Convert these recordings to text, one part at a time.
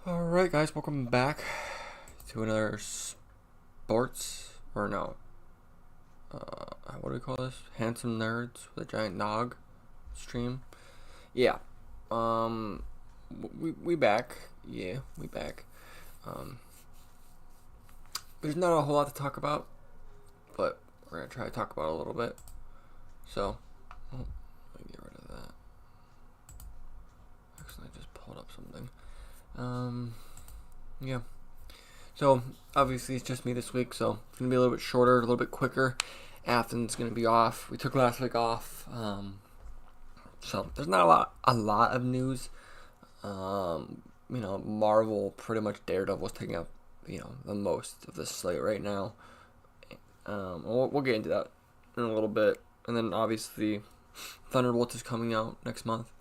Alright guys, welcome back to another sports, or no, what do we call this? Handsome Nerds with a Giant Nog stream. Yeah, um, we back. Yeah, we back. Um, there's not a whole lot to talk about, but we're gonna try to talk about it a little bit. So, let me get rid of that. Actually, I just pulled up something. Yeah. So obviously it's just me this week, so it's gonna be a little bit shorter, a little bit quicker. Athens gonna be off. We took last week off, so there's not a lot of news. Marvel pretty much Daredevil's taking up the most of the slate right now. We'll get into that in a little bit, and then obviously Thunderbolts is coming out next month.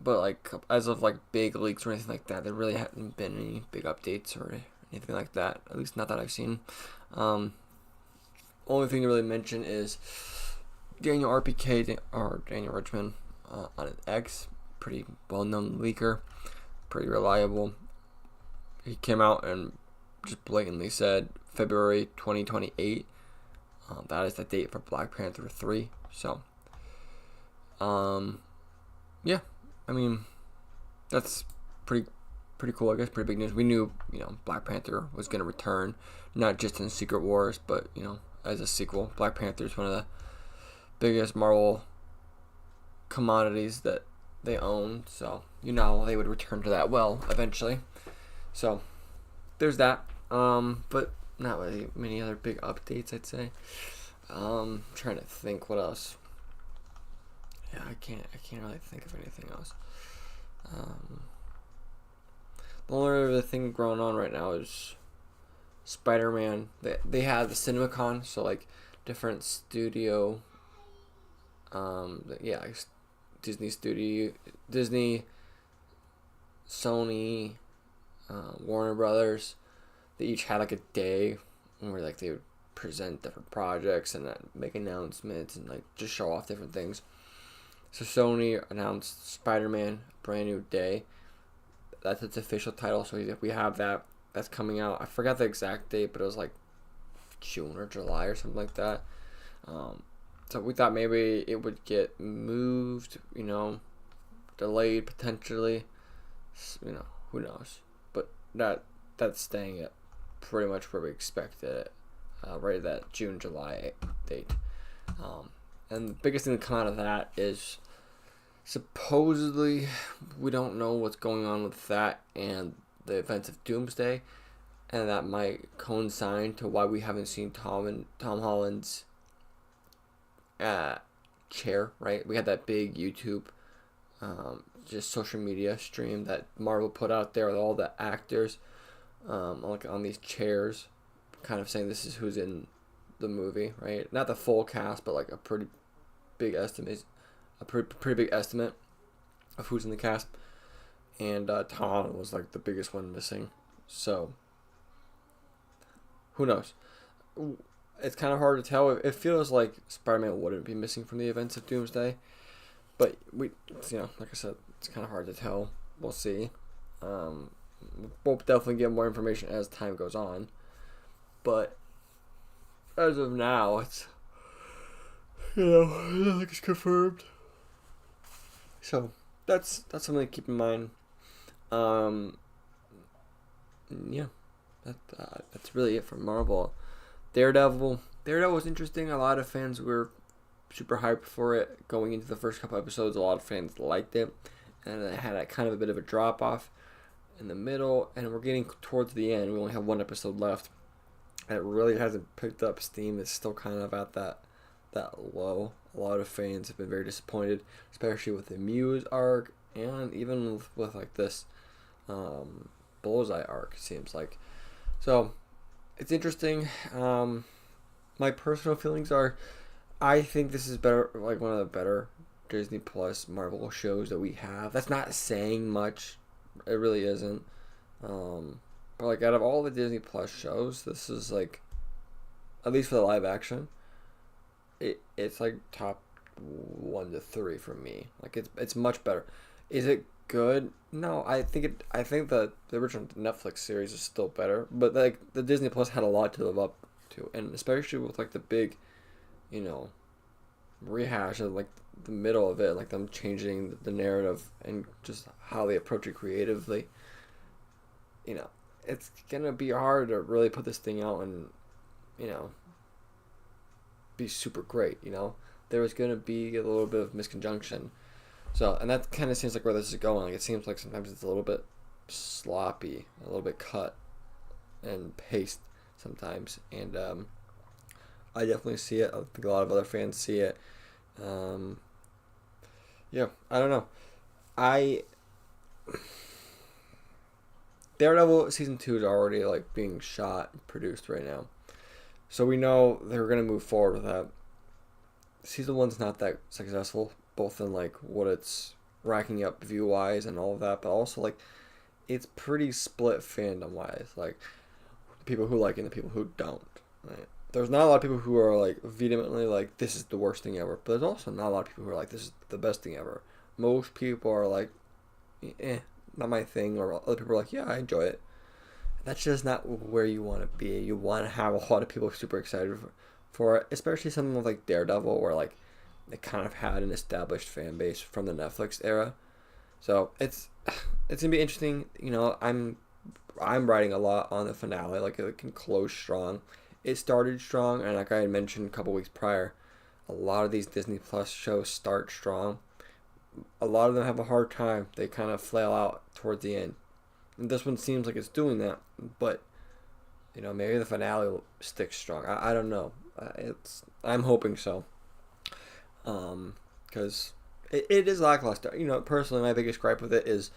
But like as of like big leaks or anything like that, there really haven't been any big updates or anything like that. At least not that I've seen. Only thing to really mention is Daniel RPK or Daniel Richmond on an X, pretty well-known leaker, pretty reliable. He came out and just blatantly said February 2028. That is the date for Black Panther 3. So, yeah. I mean, that's pretty cool, I guess, pretty big news. We knew, Black Panther was going to return, not just in Secret Wars, but, as a sequel. Black Panther is one of the biggest Marvel commodities that they own, so, they would return to that well, eventually. So, there's that. But not really many other big updates, I'd say. Trying to think what else. Yeah, I can't really think of anything else. The only other thing going on right now is Spider-Man. They have the CinemaCon, so like different studio. Like Disney, Sony, Warner Brothers. They each had like a day where like they would present different projects and make announcements and like just show off different things. So Sony announced Spider-Man, Brand New Day. That's its official title. So we have that. That's coming out. I forgot the exact date, but it was like June or July or something like that. So we thought maybe it would get moved, delayed potentially. Who knows? But that's staying at pretty much where we expected it. Right at that June, July date. And the biggest thing to come out of that is supposedly we don't know what's going on with that and the events of Doomsday, and that might coincide to why we haven't seen Tom Holland's chair. Right, we had that big YouTube, just social media stream that Marvel put out there with all the actors, like on these chairs, kind of saying this is who's in the movie, right? Not the full cast, but like a pretty big estimate, pretty big estimate of who's in the cast. And Tom Holland was like the biggest one missing. So who knows? It's kind of hard to tell. It feels like Spider-Man wouldn't be missing from the events of Doomsday, but like I said, it's kind of hard to tell. We'll see. We'll definitely get more information as time goes on, but as of now, it's nothing is confirmed. So that's something to keep in mind. That's really it for Marvel. Daredevil was interesting. A lot of fans were super hyped for it going into the first couple episodes. A lot of fans liked it, and it had a kind of a bit of a drop off in the middle. And we're getting towards the end. We only have one episode left. And it really hasn't picked up steam. It's still kind of at that low. A lot of fans have been very disappointed, especially with the Muse arc and even with like this Bullseye arc, it seems like. So it's interesting. My personal feelings are, I think this is better, like one of the better Disney Plus Marvel shows that we have. That's not saying much. It really isn't. But like out of all the Disney Plus shows, this is like, at least for the live action, it's like top 1 to 3 for me. Like it's much better. Is it good. No, I think the original Netflix series is still better, but like the Disney Plus had a lot to live up to, and especially with like the big, you know, rehash of like the middle of it, like them changing the narrative and just how they approach it creatively. You know, it's gonna be hard to really put this thing out and, you know, be super great. You know, there was gonna be a little bit of misconjunction. So, and that kind of seems like where this is going. Like, it seems like sometimes it's a little bit sloppy, a little bit cut and paste sometimes. And I definitely see it. I think a lot of other fans see it. Um, yeah, I don't know. I Daredevil season 2 is already like being shot, and produced right now, so we know they're gonna move forward with that. Season 1's not that successful, both in like what it's racking up view wise and all of that, but also like it's pretty split fandom wise. Like the people who like it and the people who don't. Right? There's not a lot of people who are like vehemently like this is the worst thing ever, but there's also not a lot of people who are like this is the best thing ever. Most people are like, not my thing, or other people are like, yeah, I enjoy it. That's just not where you want to be. You want to have a lot of people super excited for it, especially something like Daredevil, where like they kind of had an established fan base from the Netflix era. So it's gonna be interesting. You know, I'm writing a lot on the finale. Like it can close strong. It started strong, and like I had mentioned a couple weeks prior, a lot of these Disney Plus shows start strong. A lot of them have a hard time. They kind of flail out towards the end. And this one seems like it's doing that, but you know, maybe the finale will stick strong. I don't know. I'm hoping so. Because it is lackluster. You know, personally, my biggest gripe with it is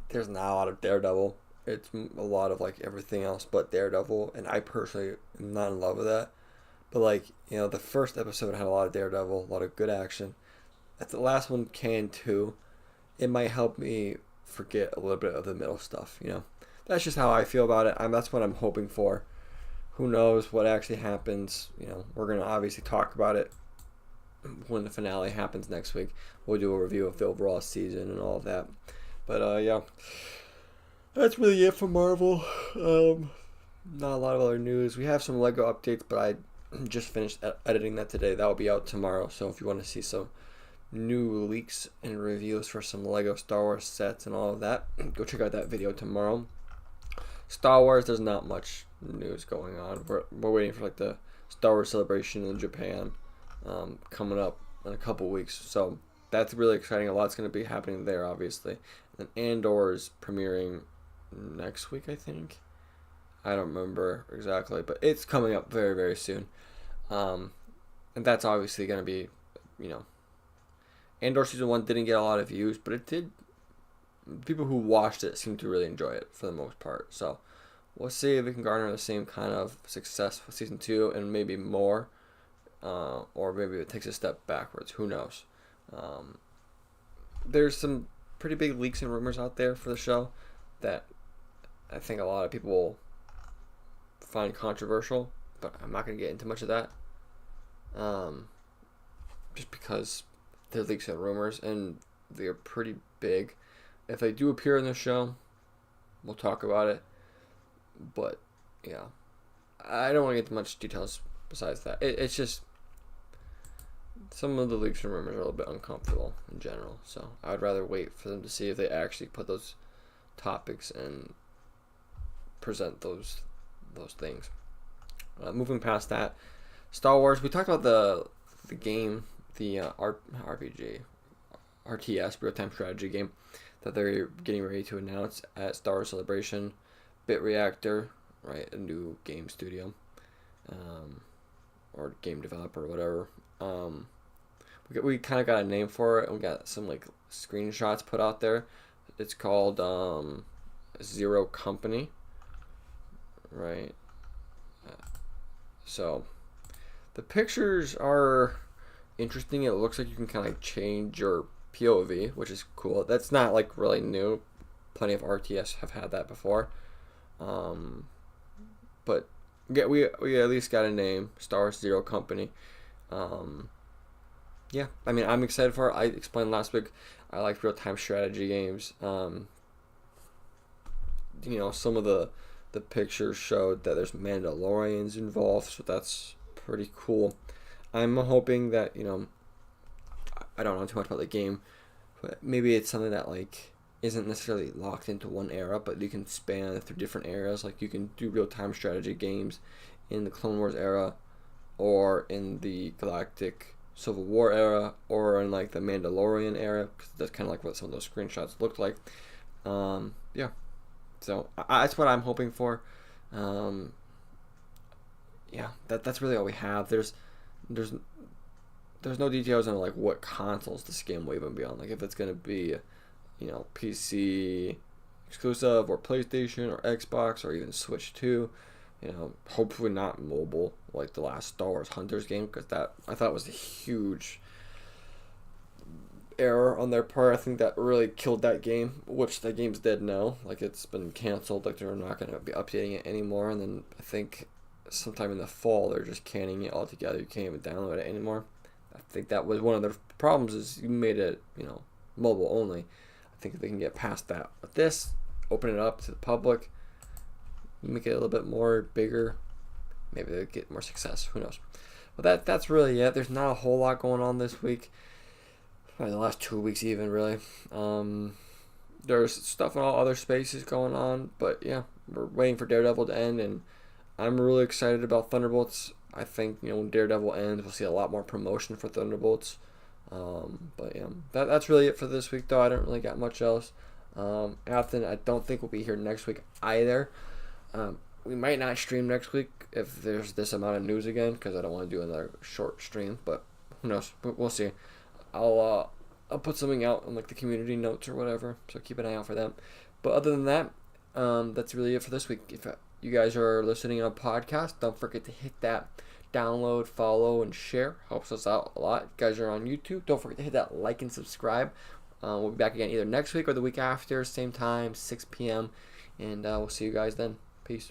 there's not a lot of Daredevil. It's a lot of like everything else but Daredevil, and I personally am not in love with that. But like, you know, the first episode had a lot of Daredevil, a lot of good action. If the last one can too, it might help me forget a little bit of the middle stuff. You know, that's just how I feel about it. That's what I'm hoping for. Who knows what actually happens? You know, we're gonna obviously talk about it when the finale happens next week. We'll do a review of the overall season and all of that. But yeah, that's really it for Marvel. Not a lot of other news. We have some Lego updates, but I just finished editing that today. That will be out tomorrow. So if you want to see some new leaks and reviews for some Lego Star Wars sets and all of that, go check out that video tomorrow. Star Wars, there's not much news going on. We're waiting for like the Star Wars celebration in Japan coming up in a couple weeks. So that's really exciting. A lot's going to be happening there, obviously. And Andor is premiering next week, I think. I don't remember exactly, but it's coming up very, very soon. And that's obviously going to be, you know, Andor Season 1 didn't get a lot of views, but it did. People who watched it seem to really enjoy it for the most part. So we'll see if it can garner the same kind of success with Season 2 and maybe more. Or maybe it takes a step backwards. Who knows? There's some pretty big leaks and rumors out there for the show that I think a lot of people will find controversial, but I'm not going to get into much of that. Just because they're leaks and rumors, and they're pretty big. If they do appear in the show, we'll talk about it. But, yeah. I don't want to get into much details besides that. It's just some of the leaks and rumors are a little bit uncomfortable in general. So I would rather wait for them to see if they actually put those topics and present those things. Moving past that, Star Wars. We talked about the game, the RPG, RTS, real-time strategy game that they're getting ready to announce at Star Wars Celebration. Bit Reactor, right, a new game studio, or game developer, or whatever. We kind of got a name for it, and we got some like screenshots put out there. It's called Zero Company, right? So the pictures are interesting. It looks like you can kind of like change your POV, which is cool. That's not like really new. Plenty of RTS have had that before. But we at least got a name, Star Wars Zero Company. Yeah, I mean, I'm excited for it. I explained last week, I like real-time strategy games. Some of the pictures showed that there's Mandalorians involved, so that's pretty cool. I'm hoping that, I don't know too much about the game, but maybe it's something that like isn't necessarily locked into one era, but you can span through different eras. Like you can do real-time strategy games in the Clone Wars era, or in the Galactic Civil War era, or in like the Mandalorian era, because that's kind of like what some of those screenshots looked like. Yeah, so that's what I'm hoping for. Yeah, that's really all we have. There's no details on like what consoles this game will even be on. Like if it's gonna be, PC exclusive, or PlayStation, or Xbox, or even Switch 2. Hopefully not mobile like the last Star Wars Hunters game, because that I thought was a huge error on their part. I think that really killed that game, which the game's dead now. Like it's been canceled. Like they're not going to be updating it anymore. And then I think sometime in the fall they're just canning it altogether. You can't even download it anymore. I think that was one of the problems, is you made it mobile only. I think if they can get past that with this, open it up to the public, make it a little bit more bigger, maybe they'll get more success. Who knows? But that's really it. There's not a whole lot going on this week. Probably the last 2 weeks even, really. There's stuff in all other spaces going on, but yeah, we're waiting for Daredevil to end, and I'm really excited about Thunderbolts. I think when Daredevil ends, we'll see a lot more promotion for Thunderbolts. But yeah, that's really it for this week, though. I don't really got much else. Afton, I don't think we'll be here next week either. We might not stream next week if there's this amount of news again, because I don't want to do another short stream, but who knows? We'll see. I'll put something out on like the community notes or whatever, so keep an eye out for that. But other than that, that's really it for this week. If you guys are listening on a podcast, don't forget to hit that download, follow, and share. Helps us out a lot. If you guys are on YouTube, don't forget to hit that like and subscribe. We'll be back again either next week or the week after, same time, 6 p.m. And we'll see you guys then. Peace.